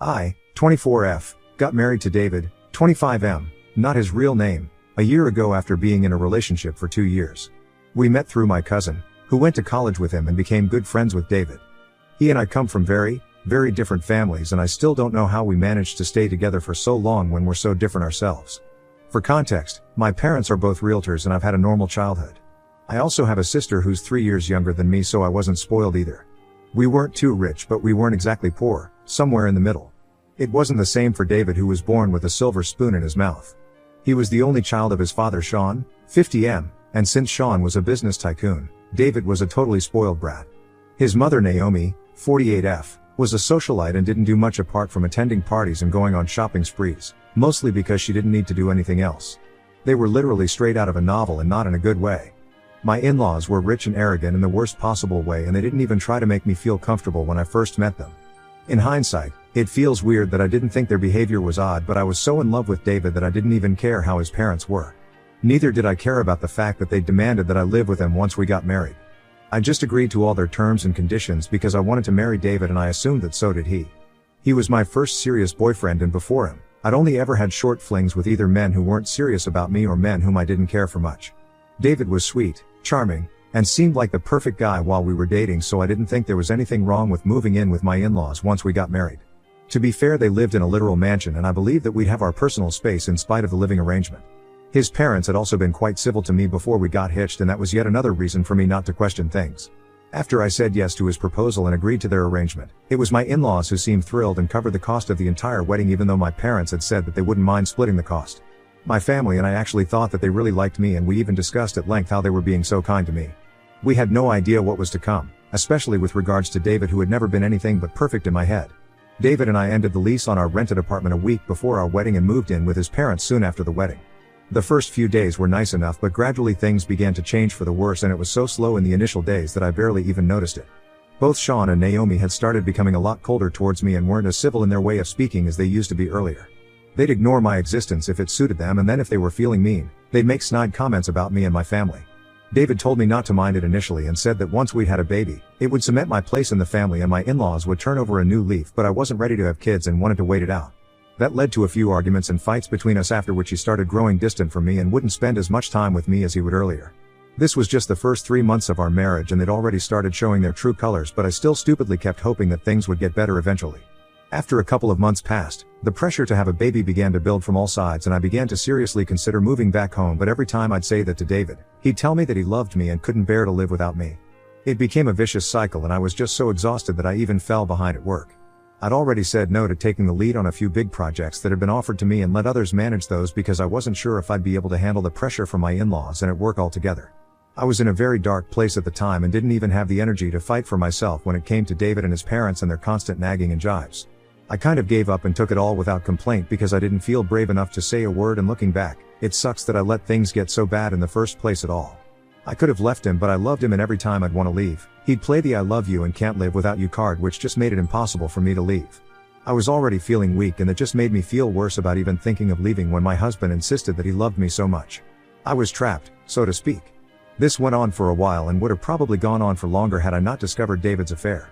I, 24F, got married to David, 25M, not his real name, a year ago after being in a relationship for 2 years. We met through my cousin, who went to college with him and became good friends with David. He and I come from very different families, and I still don't know how we managed to stay together for so long when we're so different ourselves. For context, my parents are both realtors and I've had a normal childhood. I also have a sister who's 3 years younger than me, so I wasn't spoiled either. We weren't too rich, but we weren't exactly poor, somewhere in the middle. It wasn't the same for David, who was born with a silver spoon in his mouth. He was the only child of his father Sean, 50M, and since Sean was a business tycoon, David was a totally spoiled brat. His mother Naomi, 48F, was a socialite and didn't do much apart from attending parties and going on shopping sprees, mostly because she didn't need to do anything else. They were literally straight out of a novel, and not in a good way. My in-laws were rich and arrogant in the worst possible way, and they didn't even try to make me feel comfortable when I first met them. In hindsight, it feels weird that I didn't think their behavior was odd, but I was so in love with David that I didn't even care how his parents were. Neither did I care about the fact that they demanded that I live with them once we got married. I just agreed to all their terms and conditions because I wanted to marry David, and I assumed that so did he. He was my first serious boyfriend, and before him, I'd only ever had short flings with either men who weren't serious about me or men whom I didn't care for much. David was sweet, charming, and seemed like the perfect guy while we were dating, so I didn't think there was anything wrong with moving in with my in-laws once we got married. To be fair, they lived in a literal mansion, and I believed that we'd have our personal space in spite of the living arrangement. His parents had also been quite civil to me before we got hitched, and that was yet another reason for me not to question things. After I said yes to his proposal and agreed to their arrangement, it was my in-laws who seemed thrilled and covered the cost of the entire wedding, even though my parents had said that they wouldn't mind splitting the cost. My family and I actually thought that they really liked me, and we even discussed at length how they were being so kind to me. We had no idea what was to come, especially with regards to David, who had never been anything but perfect in my head. David and I ended the lease on our rented apartment a week before our wedding and moved in with his parents soon after the wedding. The first few days were nice enough, but gradually things began to change for the worse, and it was so slow in the initial days that I barely even noticed it. Both Sean and Naomi had started becoming a lot colder towards me and weren't as civil in their way of speaking as they used to be earlier. They'd ignore my existence if it suited them, and then if they were feeling mean, they'd make snide comments about me and my family. David told me not to mind it initially and said that once we'd had a baby, it would cement my place in the family and my in-laws would turn over a new leaf, but I wasn't ready to have kids and wanted to wait it out. That led to a few arguments and fights between us, after which he started growing distant from me and wouldn't spend as much time with me as he would earlier. This was just the first 3 months of our marriage, and they'd already started showing their true colors, but I still stupidly kept hoping that things would get better eventually. After a couple of months passed, the pressure to have a baby began to build from all sides, and I began to seriously consider moving back home, but every time I'd say that to David, he'd tell me that he loved me and couldn't bear to live without me. It became a vicious cycle, and I was just so exhausted that I even fell behind at work. I'd already said no to taking the lead on a few big projects that had been offered to me and let others manage those because I wasn't sure if I'd be able to handle the pressure from my in-laws and at work altogether. I was in a very dark place at the time and didn't even have the energy to fight for myself when it came to David and his parents and their constant nagging and jibes. I kind of gave up and took it all without complaint because I didn't feel brave enough to say a word, and looking back, it sucks that I let things get so bad in the first place at all. I could have left him, but I loved him, and every time I'd want to leave, he'd play the "I love you and can't live without you" card, which just made it impossible for me to leave. I was already feeling weak, and that just made me feel worse about even thinking of leaving when my husband insisted that he loved me so much. I was trapped, so to speak. This went on for a while and would have probably gone on for longer had I not discovered David's affair.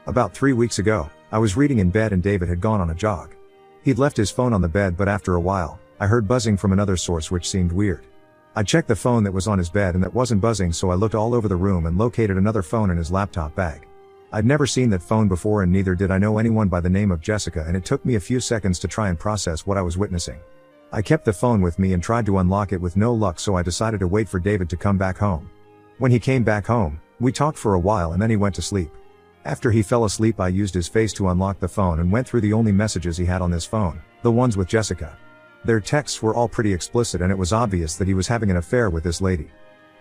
About 3 weeks ago, I was reading in bed and David had gone on a jog. He'd left his phone on the bed, but after a while, I heard buzzing from another source which seemed weird. I checked the phone that was on his bed and that wasn't buzzing, so I looked all over the room and located another phone in his laptop bag. I'd never seen that phone before, and neither did I know anyone by the name of Jessica, and it took me a few seconds to try and process what I was witnessing. I kept the phone with me and tried to unlock it with no luck, so I decided to wait for David to come back home. When he came back home, we talked for a while and then he went to sleep. After he fell asleep, I used his face to unlock the phone and went through the only messages he had on this phone, the ones with Jessica. Their texts were all pretty explicit, and it was obvious that he was having an affair with this lady.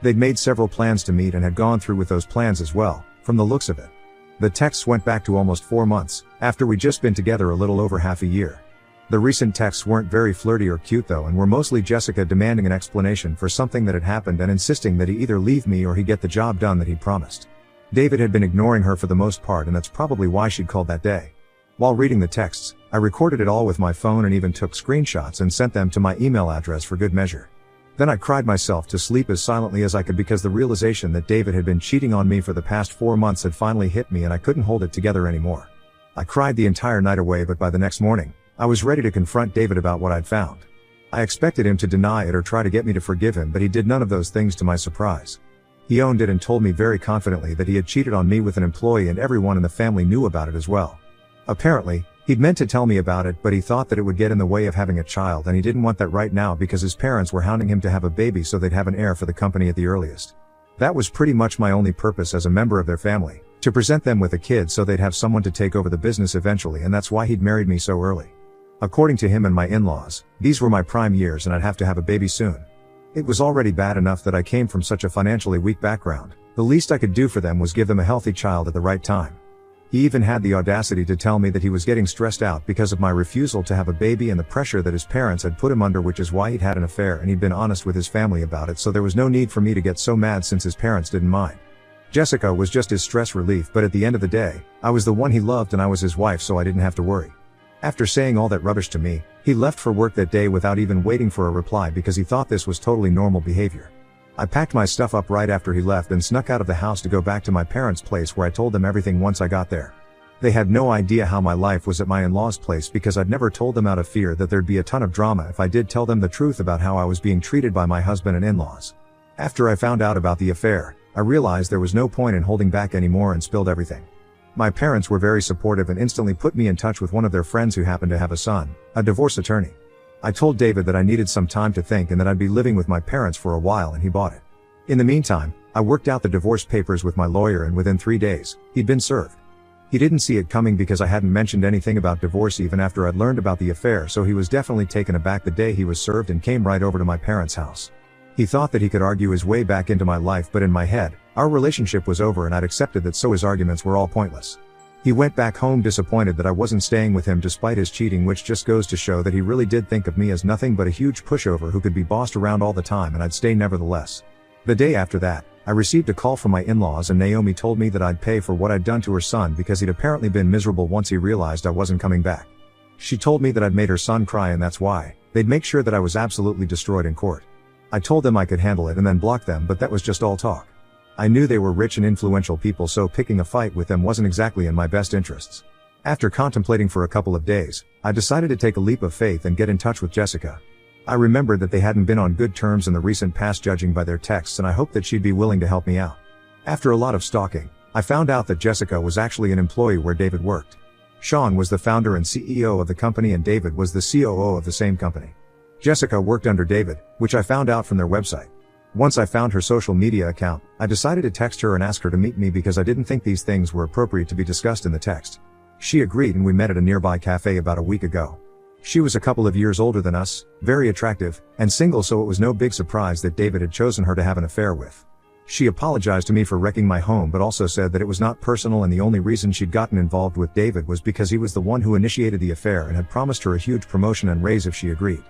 They'd made several plans to meet and had gone through with those plans as well, from the looks of it. The texts went back to almost 4 months, after we'd just been together a little over half a year. The recent texts weren't very flirty or cute though, and were mostly Jessica demanding an explanation for something that had happened and insisting that he either leave me or he get the job done that he'd promised. David had been ignoring her for the most part, and that's probably why she'd called that day. While reading the texts, I recorded it all with my phone and even took screenshots and sent them to my email address for good measure. Then I cried myself to sleep as silently as I could, because the realization that David had been cheating on me for the past 4 months had finally hit me and I couldn't hold it together anymore. I cried the entire night away, but by the next morning, I was ready to confront David about what I'd found. I expected him to deny it or try to get me to forgive him, but he did none of those things to my surprise. He owned it and told me very confidently that he had cheated on me with an employee and everyone in the family knew about it as well. Apparently, he'd meant to tell me about it, but he thought that it would get in the way of having a child and he didn't want that right now because his parents were hounding him to have a baby so they'd have an heir for the company at the earliest. That was pretty much my only purpose as a member of their family, to present them with a kid so they'd have someone to take over the business eventually, and that's why he'd married me so early. According to him and my in-laws, these were my prime years and I'd have to have a baby soon. It was already bad enough that I came from such a financially weak background. The least I could do for them was give them a healthy child at the right time. He even had the audacity to tell me that he was getting stressed out because of my refusal to have a baby and the pressure that his parents had put him under, which is why he'd had an affair and he'd been honest with his family about it, so there was no need for me to get so mad since his parents didn't mind. Jessica was just his stress relief, but at the end of the day, I was the one he loved and I was his wife, so I didn't have to worry. After saying all that rubbish to me, he left for work that day without even waiting for a reply because he thought this was totally normal behavior. I packed my stuff up right after he left and snuck out of the house to go back to my parents' place, where I told them everything once I got there. They had no idea how my life was at my in-laws' place because I'd never told them out of fear that there'd be a ton of drama if I did tell them the truth about how I was being treated by my husband and in-laws. After I found out about the affair, I realized there was no point in holding back anymore and spilled everything. My parents were very supportive and instantly put me in touch with one of their friends who happened to have a son, a divorce attorney. I told David that I needed some time to think and that I'd be living with my parents for a while, and he bought it. In the meantime, I worked out the divorce papers with my lawyer and within 3 days, he'd been served. He didn't see it coming because I hadn't mentioned anything about divorce even after I'd learned about the affair, so he was definitely taken aback the day he was served and came right over to my parents' house. He thought that he could argue his way back into my life, but in my head, our relationship was over and I'd accepted that, so his arguments were all pointless. He went back home disappointed that I wasn't staying with him despite his cheating, which just goes to show that he really did think of me as nothing but a huge pushover who could be bossed around all the time, and I'd stay nevertheless. The day after that, I received a call from my in-laws and Naomi told me that I'd pay for what I'd done to her son because he'd apparently been miserable once he realized I wasn't coming back. She told me that I'd made her son cry and that's why they'd make sure that I was absolutely destroyed in court. I told them I could handle it and then blocked them, but that was just all talk. I knew they were rich and influential people, so picking a fight with them wasn't exactly in my best interests. After contemplating for a couple of days, I decided to take a leap of faith and get in touch with Jessica. I remembered that they hadn't been on good terms in the recent past, judging by their texts, and I hoped that she'd be willing to help me out. After a lot of stalking, I found out that Jessica was actually an employee where David worked. Sean was the founder and CEO of the company and David was the COO of the same company. Jessica worked under David, which I found out from their website. Once I found her social media account, I decided to text her and ask her to meet me because I didn't think these things were appropriate to be discussed in the text. She agreed and we met at a nearby cafe about a week ago. She was a couple of years older than us, very attractive, and single, so it was no big surprise that David had chosen her to have an affair with. She apologized to me for wrecking my home, but also said that it was not personal and the only reason she'd gotten involved with David was because he was the one who initiated the affair and had promised her a huge promotion and raise if she agreed.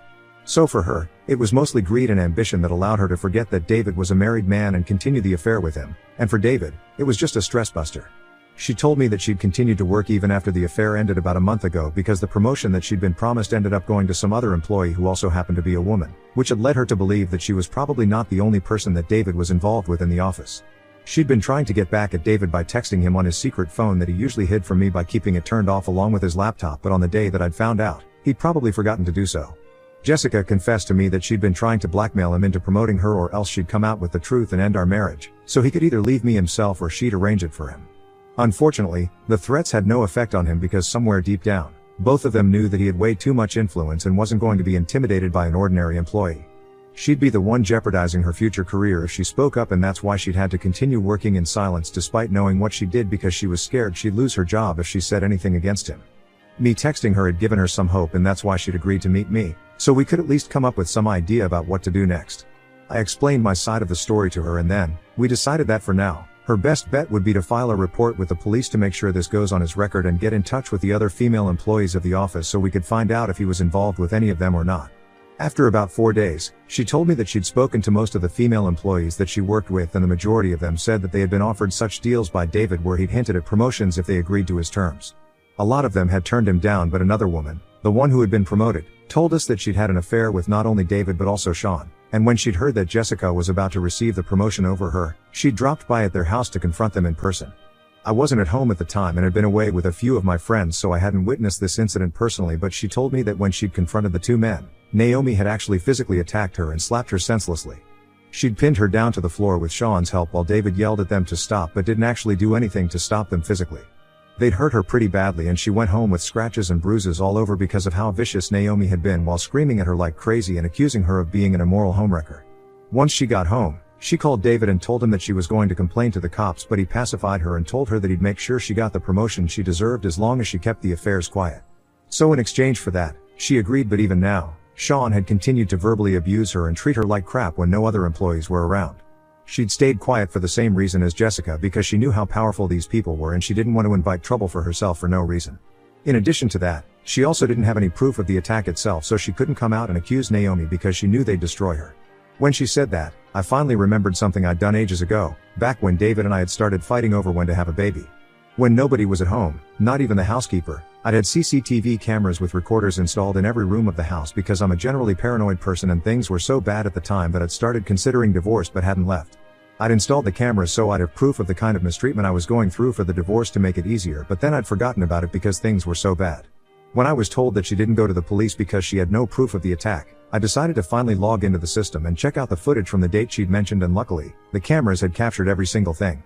So for her, it was mostly greed and ambition that allowed her to forget that David was a married man and continue the affair with him, and for David, it was just a stress buster. She told me that she'd continued to work even after the affair ended about a month ago because the promotion that she'd been promised ended up going to some other employee who also happened to be a woman, which had led her to believe that she was probably not the only person that David was involved with in the office. She'd been trying to get back at David by texting him on his secret phone that he usually hid from me by keeping it turned off along with his laptop, but on the day that I'd found out, he'd probably forgotten to do so. Jessica confessed to me that she'd been trying to blackmail him into promoting her, or else she'd come out with the truth and end our marriage, so he could either leave me himself or she'd arrange it for him. Unfortunately, the threats had no effect on him because somewhere deep down, both of them knew that he had way too much influence and wasn't going to be intimidated by an ordinary employee. She'd be the one jeopardizing her future career if she spoke up, and that's why she'd had to continue working in silence despite knowing what she did, because she was scared she'd lose her job if she said anything against him. Me texting her had given her some hope, and that's why she'd agreed to meet me, so we could at least come up with some idea about what to do next. I explained my side of the story to her and then, we decided that for now, her best bet would be to file a report with the police to make sure this goes on his record and get in touch with the other female employees of the office so we could find out if he was involved with any of them or not. After about 4 days, she told me that she'd spoken to most of the female employees that she worked with, and the majority of them said that they had been offered such deals by David where he'd hinted at promotions if they agreed to his terms. A lot of them had turned him down, but another woman, the one who had been promoted, told us that she'd had an affair with not only David but also Sean, and when she'd heard that Jessica was about to receive the promotion over her, she dropped by at their house to confront them in person. I wasn't at home at the time and had been away with a few of my friends, so I hadn't witnessed this incident personally, but she told me that when she'd confronted the two men, Naomi had actually physically attacked her and slapped her senselessly. She'd pinned her down to the floor with Sean's help while David yelled at them to stop but didn't actually do anything to stop them physically. They'd hurt her pretty badly and she went home with scratches and bruises all over because of how vicious Naomi had been while screaming at her like crazy and accusing her of being an immoral homewrecker. Once she got home, she called David and told him that she was going to complain to the cops, but he pacified her and told her that he'd make sure she got the promotion she deserved as long as she kept the affairs quiet. So in exchange for that, she agreed, but even now, Sean had continued to verbally abuse her and treat her like crap when no other employees were around. She'd stayed quiet for the same reason as Jessica, because she knew how powerful these people were and she didn't want to invite trouble for herself for no reason. In addition to that, she also didn't have any proof of the attack itself, so she couldn't come out and accuse Naomi because she knew they'd destroy her. When she said that, I finally remembered something I'd done ages ago, back when David and I had started fighting over when to have a baby. When nobody was at home, not even the housekeeper, I'd had CCTV cameras with recorders installed in every room of the house because I'm a generally paranoid person and things were so bad at the time that I'd started considering divorce but hadn't left. I'd installed the cameras so I'd have proof of the kind of mistreatment I was going through for the divorce to make it easier, but then I'd forgotten about it because things were so bad. When I was told that she didn't go to the police because she had no proof of the attack, I decided to finally log into the system and check out the footage from the date she'd mentioned, and luckily, the cameras had captured every single thing.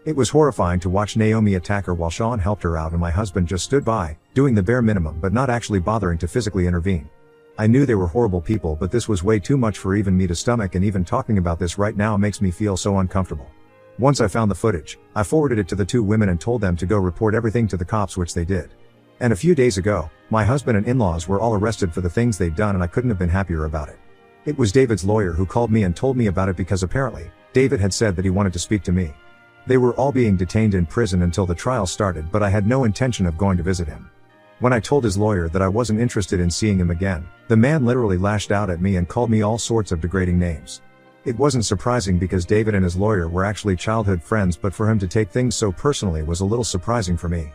It was horrifying to watch Naomi attack her while Sean helped her out and my husband just stood by, doing the bare minimum but not actually bothering to physically intervene. I knew they were horrible people, but this was way too much for even me to stomach, and even talking about this right now makes me feel so uncomfortable. Once I found the footage, I forwarded it to the two women and told them to go report everything to the cops, which they did. And a few days ago, my husband and in-laws were all arrested for the things they'd done, and I couldn't have been happier about it. It was David's lawyer who called me and told me about it because apparently, David had said that he wanted to speak to me. They were all being detained in prison until the trial started, but I had no intention of going to visit him. When I told his lawyer that I wasn't interested in seeing him again, the man literally lashed out at me and called me all sorts of degrading names. It wasn't surprising because David and his lawyer were actually childhood friends, but for him to take things so personally was a little surprising for me.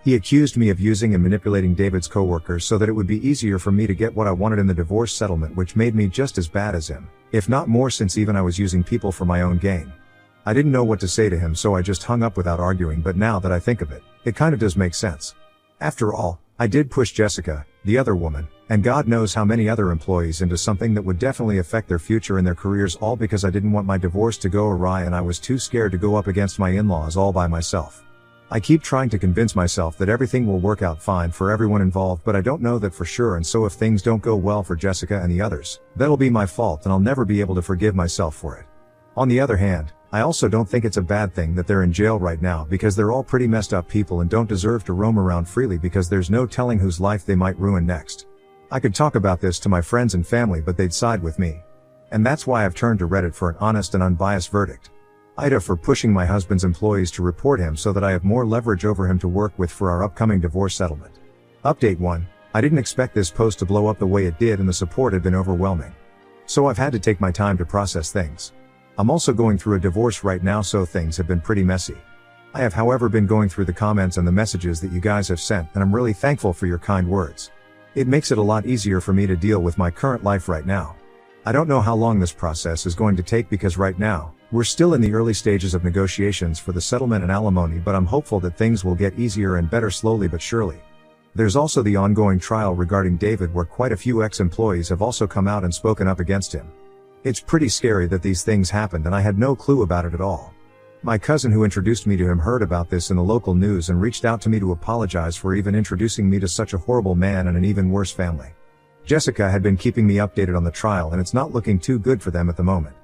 He accused me of using and manipulating David's coworkers so that it would be easier for me to get what I wanted in the divorce settlement, which made me just as bad as him, if not more, since even I was using people for my own gain. I didn't know what to say to him, so I just hung up without arguing, but now that I think of it, it kind of does make sense. After all, I did push Jessica, the other woman, and God knows how many other employees into something that would definitely affect their future and their careers, all because I didn't want my divorce to go awry and I was too scared to go up against my in-laws all by myself. I keep trying to convince myself that everything will work out fine for everyone involved, but I don't know that for sure, and so if things don't go well for Jessica and the others, that'll be my fault and I'll never be able to forgive myself for it. On the other hand, I also don't think it's a bad thing that they're in jail right now, because they're all pretty messed up people and don't deserve to roam around freely because there's no telling whose life they might ruin next. I could talk about this to my friends and family, but they'd side with me. And that's why I've turned to Reddit for an honest and unbiased verdict. Ida for pushing my husband's employees to report him so that I have more leverage over him to work with for our upcoming divorce settlement. Update 1. I didn't expect this post to blow up the way it did, and the support had been overwhelming. So I've had to take my time to process things. I'm also going through a divorce right now, so things have been pretty messy. I have, however, been going through the comments and the messages that you guys have sent, and I'm really thankful for your kind words. It makes it a lot easier for me to deal with my current life right now. I don't know how long this process is going to take because right now, we're still in the early stages of negotiations for the settlement and alimony, but I'm hopeful that things will get easier and better slowly but surely. There's also the ongoing trial regarding David, where quite a few ex-employees have also come out and spoken up against him. It's pretty scary that these things happened and I had no clue about it at all. My cousin who introduced me to him heard about this in the local news and reached out to me to apologize for even introducing me to such a horrible man and an even worse family. Jessica had been keeping me updated on the trial, and it's not looking too good for them at the moment.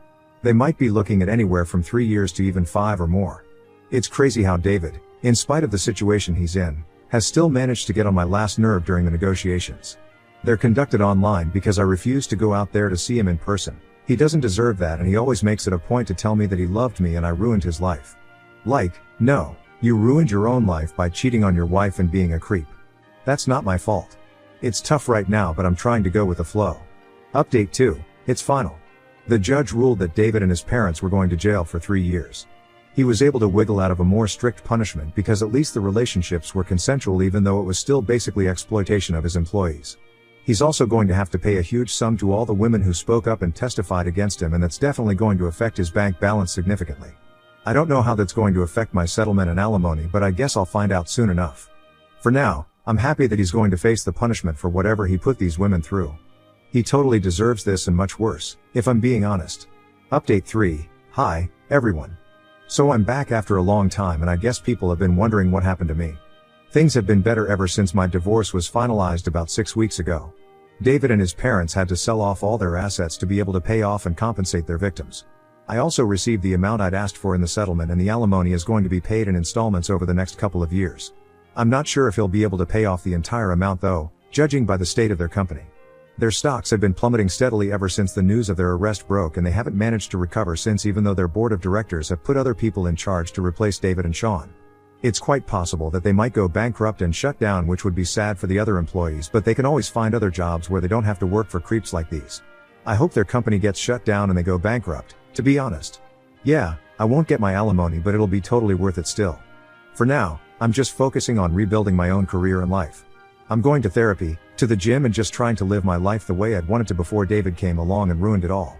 They might be looking at anywhere from 3 years to even 5 or more. It's crazy how David, in spite of the situation he's in, has still managed to get on my last nerve during the negotiations. They're conducted online because I refuse to go out there to see him in person. He doesn't deserve that, and he always makes it a point to tell me that he loved me and I ruined his life. Like, no, you ruined your own life by cheating on your wife and being a creep. That's not my fault. It's tough right now, but I'm trying to go with the flow. Update 2, it's final. The judge ruled that David and his parents were going to jail for 3 years. He was able to wiggle out of a more strict punishment because at least the relationships were consensual, even though it was still basically exploitation of his employees. He's also going to have to pay a huge sum to all the women who spoke up and testified against him, and that's definitely going to affect his bank balance significantly. I don't know how that's going to affect my settlement and alimony, but I guess I'll find out soon enough. For now, I'm happy that he's going to face the punishment for whatever he put these women through. He totally deserves this and much worse, if I'm being honest. Update 3. Hi, everyone. So I'm back after a long time, and I guess people have been wondering what happened to me. Things have been better ever since my divorce was finalized about 6 weeks ago. David and his parents had to sell off all their assets to be able to pay off and compensate their victims. I also received the amount I'd asked for in the settlement, and the alimony is going to be paid in installments over the next couple of years. I'm not sure if he'll be able to pay off the entire amount though, judging by the state of their company. Their stocks have been plummeting steadily ever since the news of their arrest broke, and they haven't managed to recover since, even though their board of directors have put other people in charge to replace David and Sean. It's quite possible that they might go bankrupt and shut down, which would be sad for the other employees, but they can always find other jobs where they don't have to work for creeps like these. I hope their company gets shut down and they go bankrupt, to be honest. Yeah, I won't get my alimony, but it'll be totally worth it still. For now, I'm just focusing on rebuilding my own career and life. I'm going to therapy, to the gym, and just trying to live my life the way I'd wanted to before David came along and ruined it all.